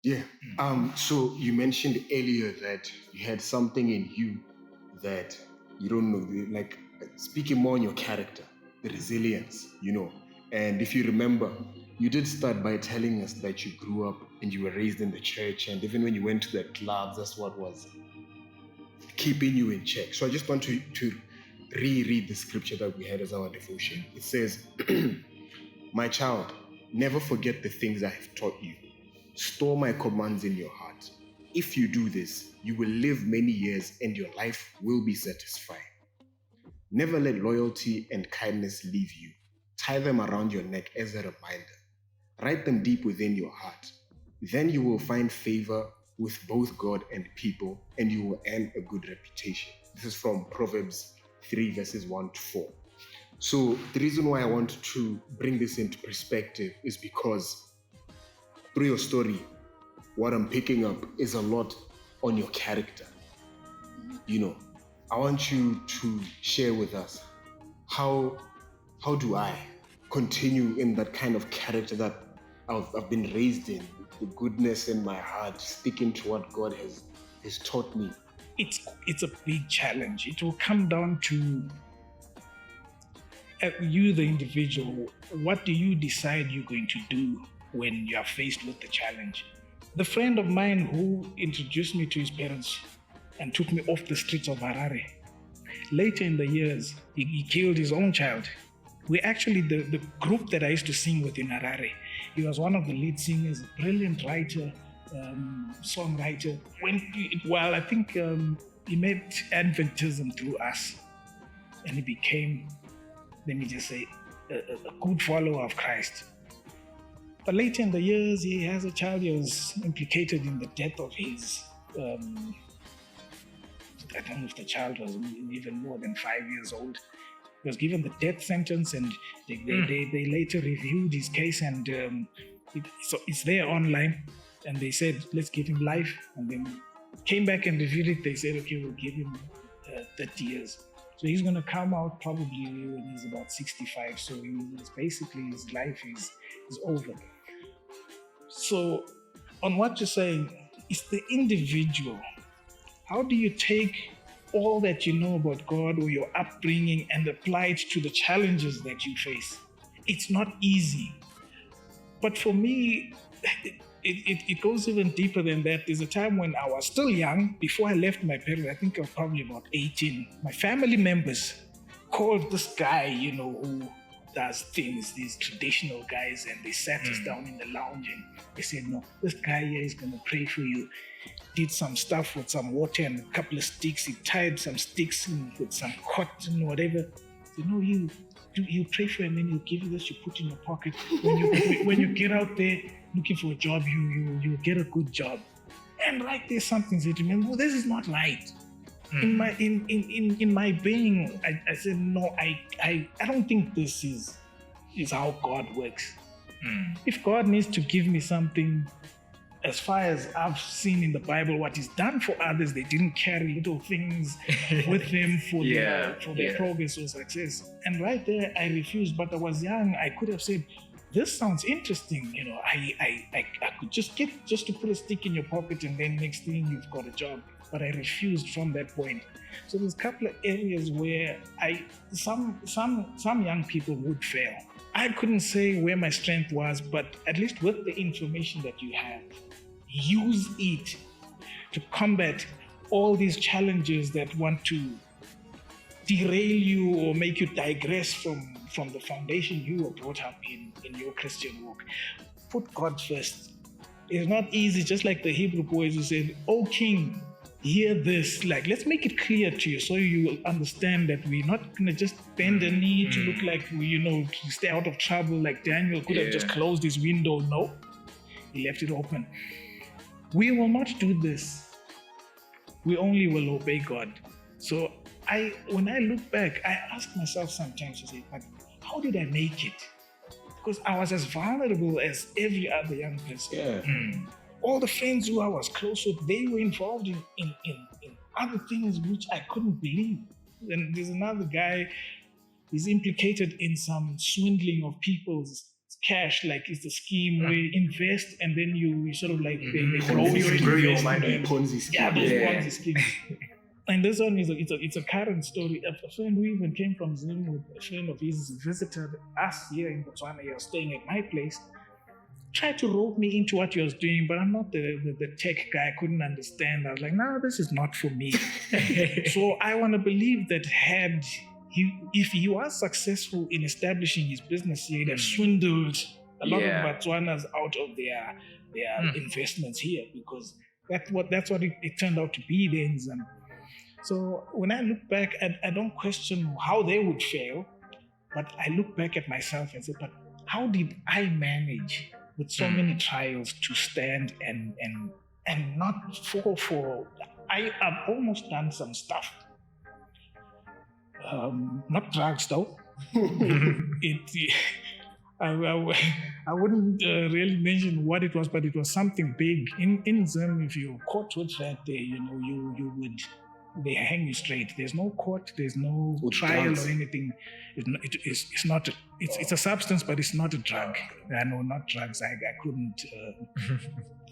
Yeah. So you mentioned earlier that you had something in you that you don't know, like speaking more on your character, the resilience, And if you remember, you did start by telling us that you grew up and you were raised in the church, and even when you went to the clubs, that's what was keeping you in check. So I just want to reread the scripture that we had as our devotion. It says, My child, never forget the things I have taught you. Store my commands in your heart. If you do this, you will live many years and your life will be satisfied. Never let loyalty and kindness leave you. Tie them around your neck as a reminder. Write them deep within your heart. Then you will find favor with both God and people, and you will earn a good reputation. This is from Proverbs 3, verses 1 to 4. So the reason why I want to bring this into perspective is because through your story, what I'm picking up is a lot on your character. I want you to share with us how do I continue in that kind of character that I've been raised in, the goodness in my heart, sticking to what God has taught me. It's a big challenge. It will come down to you, the individual. What do you decide you're going to do when you are faced with the challenge? The friend of mine who introduced me to his parents and took me off the streets of Harare, later in the years, he killed his own child. We actually, the group that I used to sing with in Harare, he was one of the lead singers, brilliant writer, songwriter. I think he met Adventism through us, and he became, let me just say, a good follower of Christ. But later in the years, he has a child. He was implicated in the death of his. I don't know if the child was even more than 5 years old. He was given the death sentence, and they later reviewed his case, and so it's there online. And they said, let's give him life. And then came back and reviewed it. They said, okay, we'll give him 30 years. So he's going to come out probably when he's about 65. So basically his life is over. So on what you're saying, it's the individual. How do you take all that you know about God or your upbringing and apply it to the challenges that you face? It's not easy. But for me, it goes even deeper than that. There's a time when I was still young, before I left my parents, I think I was probably about 18. My family members called this guy, who does things, these traditional guys, and they sat us down in the lounge and they said, no, this guy here is going to pray for you. Did some stuff with some water and a couple of sticks. He tied some sticks with some cotton, whatever. You pray for him, and he'll give you this, you put in your pocket. When you get out there looking for a job, you get a good job. And right there, something said to me, well, this is not right. In my being, I said, no, I don't think this is how God works. If God needs to give me something, as far as I've seen in the Bible, what is done for others, they didn't carry little things with them for their progress or success. And right there, I refused. But I was young. I could have said, this sounds interesting. I could just to put a stick in your pocket, and then next thing you've got a job. But I refused from that point. So there's a couple of areas where some young people would fail. I couldn't say where my strength was, but at least with the information that you have, use it to combat all these challenges that want to derail you or make you digress from the foundation you were brought up in your Christian walk. Put God first. It's not easy, just like the Hebrew boys who said, "Oh King, hear this." Like, let's make it clear to you so you will understand that we're not going to just bend the knee to look like to stay out of trouble, like Daniel could have just closed his window. No, he left it open. We will not do this. We only will obey God. So when I look back, I ask myself sometimes, I say, but how did I make it? Because I was as vulnerable as every other young person. All the friends who I was close with, they were involved in other things which I couldn't believe. And there's another guy, he's implicated in some swindling of people's cash, like it's a scheme where you invest and then you sort of like they grow Ponzi your scheme. investment. Ponzi scheme. Yeah, those Yeah. Ponzi schemes. And this one it's a current story. A friend who even came from Zim with a friend of his visited us here in Botswana. He was staying at my place. Tried to rope me into what he was doing, but I'm not the tech guy. I couldn't understand. I was like, no, this is not for me. So I want to believe that if he was successful in establishing his business here, he'd have swindled a lot of Botswanas out of their investments here, because that's what it turned out to be then. So when I look back, I don't question how they would fail, but I look back at myself and say, but how did I manage with so many trials to stand and not fall for? I've almost done some stuff. Not drugs though. I wouldn't really mention what it was, but it was something big. In Zim, if you're caught with that, you would. They hang you straight. There's no court. There's no trial or anything. It's not. It's a substance, but it's not a drug. No, not drugs. I couldn't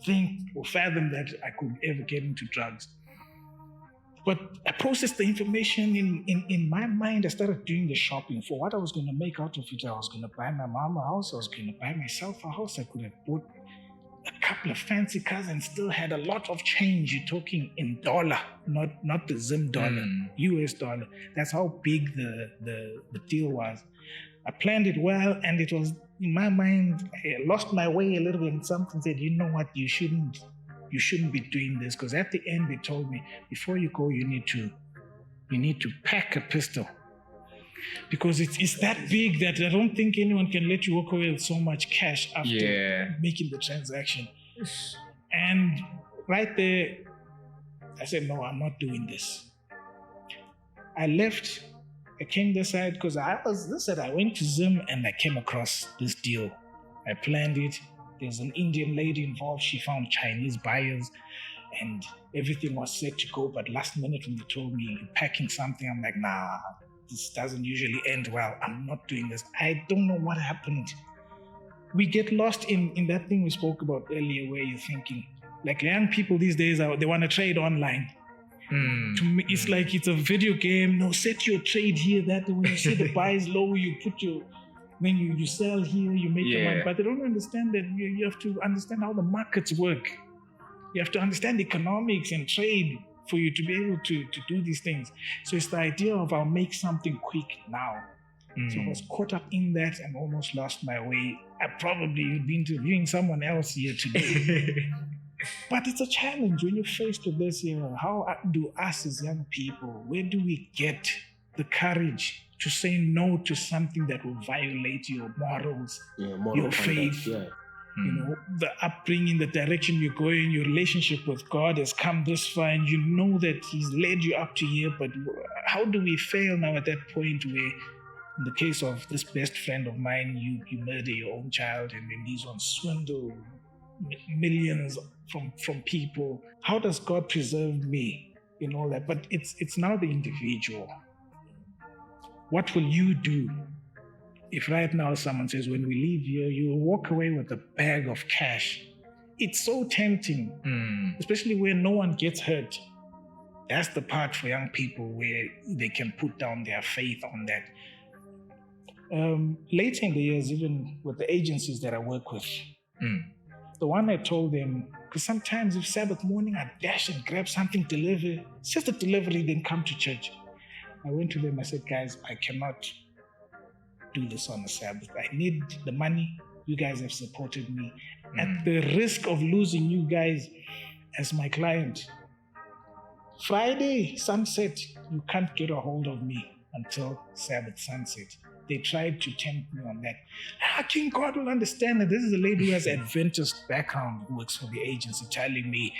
think or fathom that I could ever get into drugs. But I processed the information in my mind. I started doing the shopping for what I was going to make out of it. I was going to buy my mom a house. I was going to buy myself a house. I could have bought a couple of fancy cars and still had a lot of change. You're talking in dollar, not the Zim dollar, US dollar. That's how big the deal was. I planned it well, and it was in my mind. I lost my way a little bit, and something said, you know what, you shouldn't be doing this, because at the end they told me, before you go, you need to pack a pistol. Because it's that big that I don't think anyone can let you walk away with so much cash after making the transaction. And right there, I said, no, I'm not doing this. I left. I came this side because I went to Zim and I came across this deal. I planned it. There's an Indian lady involved. She found Chinese buyers and everything was set to go. But last minute when they told me, you're packing something, I'm like, nah, this doesn't usually end well. I'm not doing this. I don't know what happened. We get lost in that thing we spoke about earlier where you're thinking, like young people these days, they want to trade online. To me, it's like it's a video game. No, set your trade here, that when you see the buy is low, you put your, when you sell here, you make your money. But they don't understand that you have to understand how the markets work. You have to understand economics and trade for you to be able to do these things. So it's the idea of I'll make something quick now. So I was caught up in that and almost lost my way. I probably would be interviewing someone else here today. But it's a challenge when you're faced with this. How do us as young people, where do we get the courage to say no to something that will violate your morals, your faith? The upbringing, the direction you're going, your relationship with God has come this far and you know that He's led you up to here, but how do we fail now at that point where, in the case of this best friend of mine, you murder your own child and then these ones swindle millions from people? How does God preserve me in all that? But it's now the individual. What will you do if right now someone says, when we leave here, you will walk away with a bag of cash? It's so tempting, especially where no one gets hurt. That's the part for young people where they can put down their faith on that. Later in the years, even with the agencies that I work with, the one I told them, because sometimes if Sabbath morning I dash and grab something, deliver, it's just a delivery, then come to church. I went to them, I said, guys, I cannot do this on a Sabbath. I need the money. You guys have supported me. At the risk of losing you guys as my client, Friday sunset, you can't get a hold of me until Sabbath sunset. They tried to tempt me on that. King God will understand that this is a lady who has an Adventist background who works for the agency telling me,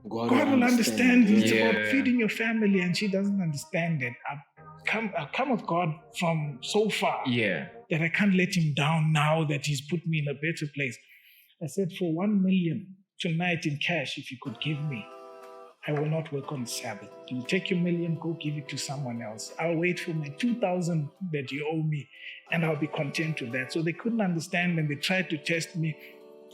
God will understand. It's about feeding your family, and she doesn't understand that. I've come with God from so far that I can't let Him down now that He's put me in a better place. I said, for 1 million tonight in cash, if you could give me, I will not work on Sabbath. You take your million, go give it to someone else. I'll wait for my 2,000 that you owe me, and I'll be content with that. So they couldn't understand, and they tried to test me.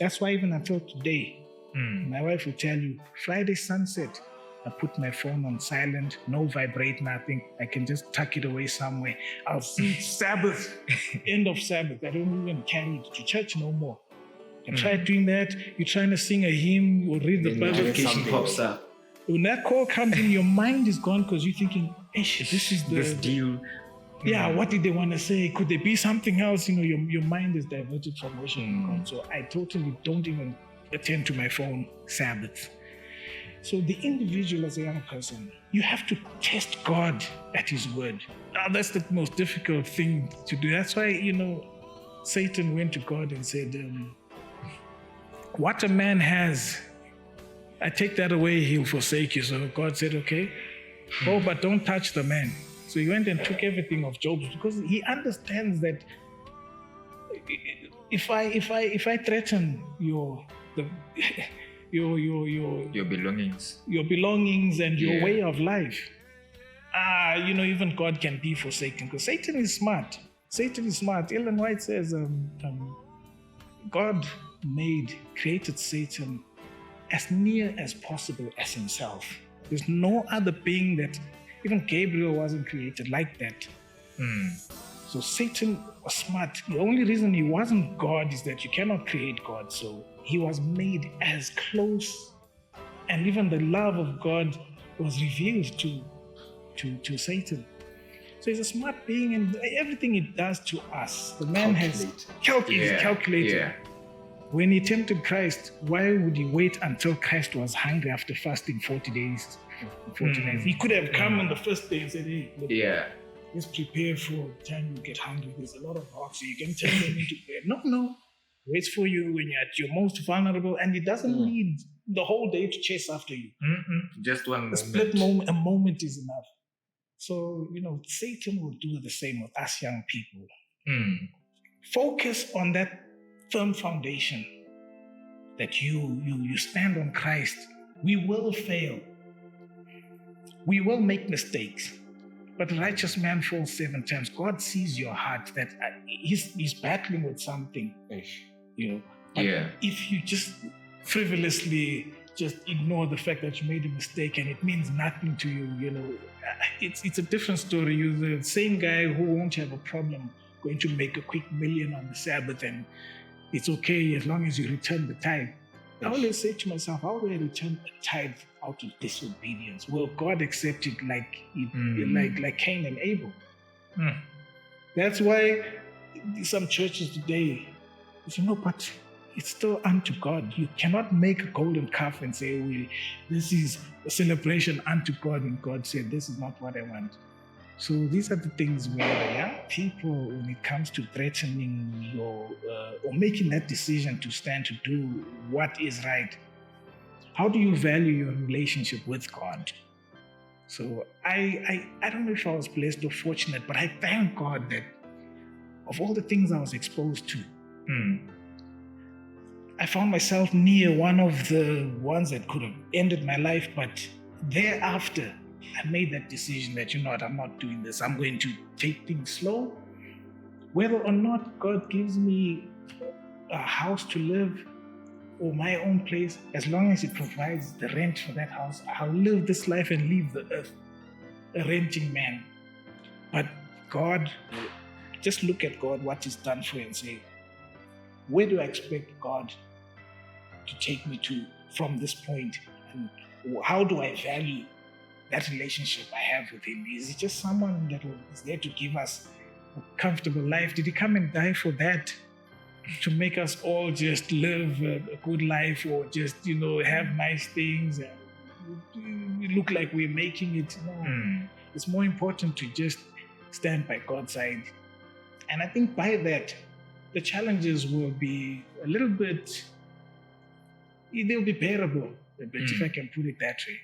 That's why even until today, my wife will tell you, Friday sunset, I put my phone on silent, no vibrate, nothing. I can just tuck it away somewhere. I'll see Sabbath, end of Sabbath. I don't even carry it to church no more. I try doing that. You're trying to sing a hymn or read the Then Bible. Notification pops up. When that call comes in, your mind is gone because you're thinking, "Ish, this is This deal. yeah, what did they want to say? Could there be something else?" Your mind is diverted from worshiping God. So I totally don't even attend to my phone Sabbath. So the individual as a young person, you have to test God at His word. Now, that's the most difficult thing to do. That's why, Satan went to God and said, what a man has, I take that away, he'll forsake you. So God said, okay, go, but don't touch the man. So he went and took everything of Job's because he understands that if I threaten your belongings. your belongings and your way of life, even God can be forsaken because Satan is smart. Ellen White says God created Satan as near as possible as himself. There's no other being that, even Gabriel wasn't created like that. So Satan was smart. The only reason he wasn't God is that you cannot create God. So he was made as close, and even the love of God was revealed to Satan. So he's a smart being, and everything he does to us, the man has calculated. Yeah. When he tempted Christ, why would he wait until Christ was hungry after fasting 40 days, 40 nights? He could have come on the first day and said, hey, look, let's prepare for the time you get hungry. There's a lot of rocks, so you can turn them into bread. No. Waits for you when you're at your most vulnerable, and he doesn't need the whole day to chase after you. Just one moment. A split moment, a moment is enough. So, Satan will do the same with us young people. Focus on that firm foundation that you stand on Christ. We will fail. We will make mistakes. But a righteous man falls 7 times. God sees your heart that he's battling with something. But if you just frivolously just ignore the fact that you made a mistake and it means nothing to you, it's a different story. You're the same guy who won't have a problem going to make a quick million on the Sabbath, and it's okay as long as you return the tithe. I always say to myself, how do I return a tithe out of disobedience? Will God accept it like Cain and Abel? That's why some churches today, but it's still unto God. You cannot make a golden calf and say, this is a celebration unto God, and God said, this is not what I want. So these are the things where the young people, when it comes to threatening or making that decision to stand to do what is right, how do you value your relationship with God? So I don't know if I was blessed or fortunate, but I thank God that of all the things I was exposed to, I found myself near one of the ones that could have ended my life, but thereafter, I made that decision that, I'm not doing this. I'm going to take things slow. Whether or not God gives me a house to live or my own place, as long as He provides the rent for that house, I'll live this life and leave the earth a renting man. But God, just look at God, what He's done for you, and say, where do I expect God to take me to from this point? And how do I value that relationship I have with Him? Is He just someone that is there to give us a comfortable life? Did He come and die for that? To make us all just live a good life, or just, have nice things and look like we're making it? No. It's more important to just stand by God's side. And I think by that, the challenges will be a little bit, they'll be bearable, if I can put it that way.